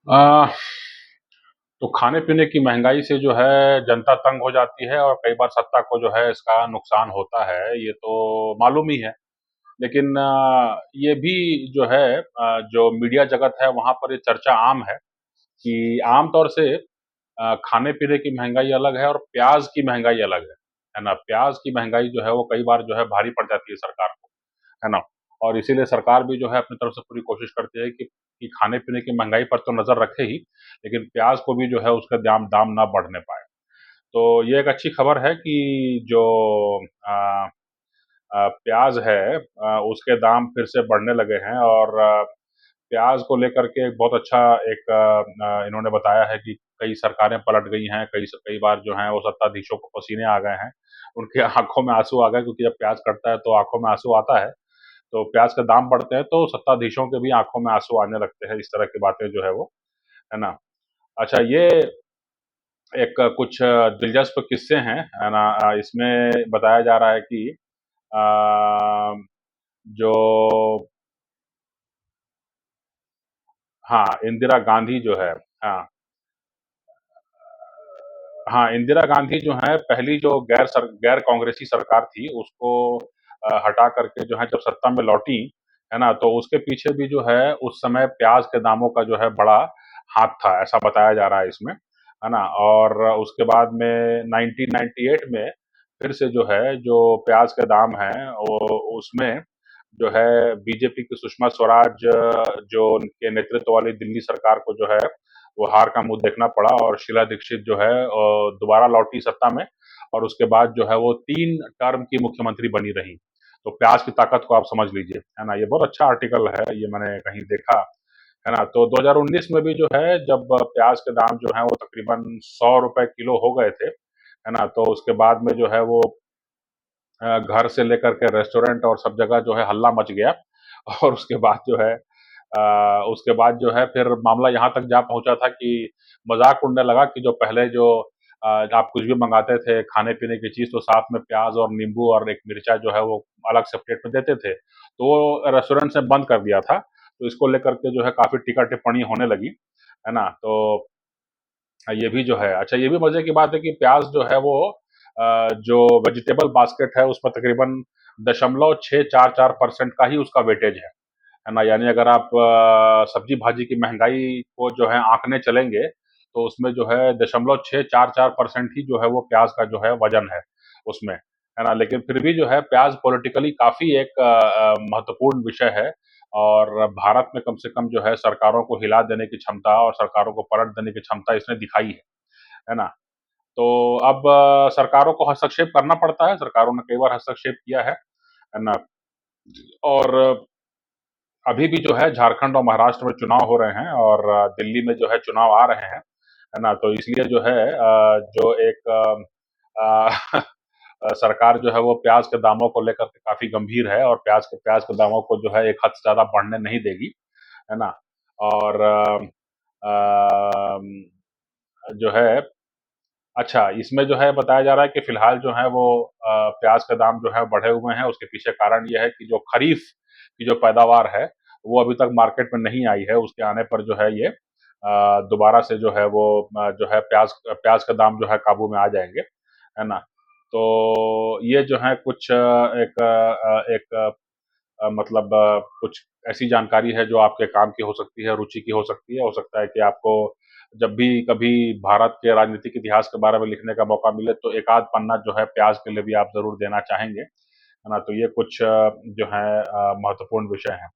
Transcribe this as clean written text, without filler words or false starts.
अ, तो खाने-पीने की महँगाई से जो है जनता तंग हो जाती है और कई बार सत्ता को जो है इसका नुकसान होता है, ये तो मालूम ही है। लेकिन ये भी जो है जो मीडिया जगत है वहाँ पर ये चर्चा आम है कि आम तौर से खाने-पीने की महँगाई अलग है और प्याज़ की महँगाई अलग है ना? प्याज़ की महँगाई जो है वो कई बार जो है भारी पड़ जाती है सरकार को, है ना? और इसीलिए सरकार भी जो है अपनी तरफ से पूरी कोशिश करती है कि खाने-पीने की महँगाई पर तो नज़र रखे ही, लेकिन प्याज़ को भी जो है उसका दाम दाम ना बढ़ने पाए। तो ये एक अच्छी खबर है कि जो अ प्याज़ है उसके दाम फिर से बढ़ने लगे हैं और प्याज़ को लेकर के एक बहुत अच्छा एक इन्होंने बताया है कि कई सरकारें पलट गई हैं, कई बार जो हैं वो सत्ताधीशों को पसीने आ गए हैं, उनकी आँखों में आँसू आ गए क्योंकि जब प्याज़ कटता है तो आँखों में आँसू आता है, तो प्याज़ के दाम बढ़ते हैं तो सत्ताधीशों के भी आँखों में आँसू आने लगते हैं, इस तरह की बातें जो है वो, है ना? अच्छा ये एक कुछ दिलचस्प किस्से हैं, है ना? इसमें बताया जा रहा है कि अ, जो हाँ, इंदिरा गांधी जो है हाँ, हाँ, इंदिरा गांधी जो हैं पहली जो गैर कांग्रेसी सरकार थी उसको हटा करके जो है जब सत्ता में लौटी, है ना? तो उसके पीछे भी जो है उस समय प्याज़ के दामों का जो है बड़ा हाथ था, ऐसा बताया जा रहा है इसमें, है ना? और उसके बाद में 1998 में फिर से जो है जो प्याज़ के दाम हैं वो उसमें जो है बीजेपी की सुषमा स्वराज जो उनके नेतृत्व वाली दिल्ली सरकार को जो है वो हार का मुँह देखना पड़ा और शीला दीक्षित जो है दोबारा लौटी सत्ता में और उसके बाद जो है वो 3 टर्म की मुख्यमंत्री बनी रहीं। तो प्याज़ की ताकत को आप समझ लीजिए, है ना? ये बहुत अच्छा आर्टिकल है, ये मैंने कहीं देखा, है ना? तो 2019 में भी जो है जब प्याज़ के दाम जो हैं वो तकरीबन ₹100 किलो हो गए थे, है ना? तो उसके बाद में जो है वो घर से लेकर के रेस्टोरेंट और सब जगह जो है हल्ला मच गया और उसके बाद जो है फिर मामला यहाँ तक जा पहुँचा था कि मज़ाक उड़ने लगा कि जो पहले जो आप कुछ भी मँगाते थे खाने-पीने की चीज़ तो साथ में प्याज़ और नींबू और एक मिर्चा जो है वो अलग से प्लेट में देते थे। तो वो रेस्टोरेंट्स ने बंद कर दिया था। तो इसको लेकर के जो है काफ़ी टीका-टिप्पणी होने लगी, है ना? तो ये भी जो है अच्छा ये भी मज़े की बात है कि प्याज़ जो है वो जो वेजिटेबल बास्केट है उसमें तकरीबन 0.644% का ही उसका वेटेज है ना? यानी अगर आप सब्ज़ी-भाजी की महँगाई को जो है आँकने चलेंगे, तो उसमें जो है 0.644% ही जो है वो प्याज़ का जो है वज़न है उसमें, है ना? लेकिन फिर भी जो है प्याज़ पॉलिटिकली काफ़ी एक महत्वपूर्ण विषय है और भारत में कम से कम जो है सरकारों को हिला देने की क्षमता और सरकारों को पलट देने की क्षमता इसने दिखाई है ना? तो अब सरकारों को हस्तक्षेप करना पड़ता है, सरकारों ने कई बार हस्तक्षेप किया है ना? और अभी भी जो है झारखंड और महाराष्ट्र में चुनाव हो रहे हैं और दिल्ली में जो है चुनाव आ रहे हैं, है ना? तो इसलिए जो है जो एक सरकार जो है वो प्याज़ के दामों को लेकर के काफ़ी गंभीर है और प्याज़ के दामों को जो है एक हद से ज़्यादा बढ़ने नहीं देगी, है ना? और अम, जो है अच्छा, इसमें जो है बताया जा रहा है कि फिलहाल जो है वो प्याज़ के दाम जो है बढ़े हुए हैं, उसके पीछे कारण ये है कि जो खरीफ की जो पैदावार है, वो अभी तक मार्केट में नहीं आई है, उसके आने पर जो है ये दोबारा से जो है वो जो है प्याज़ के दाम जो है काबू में आ जाएँगे, है ना? तो ये जो है कुछ मतलब कुछ ऐसी जानकारी है जो आपके काम की हो सकती है, रुचि की हो सकती है। हो सकता है कि आपको जब भी कभी भारत के राजनीतिक इतिहास के बारे में लिखने का मौका मिले, तो एक आध पन्ना जो है प्याज़ के लिए भी आप ज़रूर देना चाहेंगे, है ना? तो ये कुछ जो है महत्वपूर्ण विषय हैं।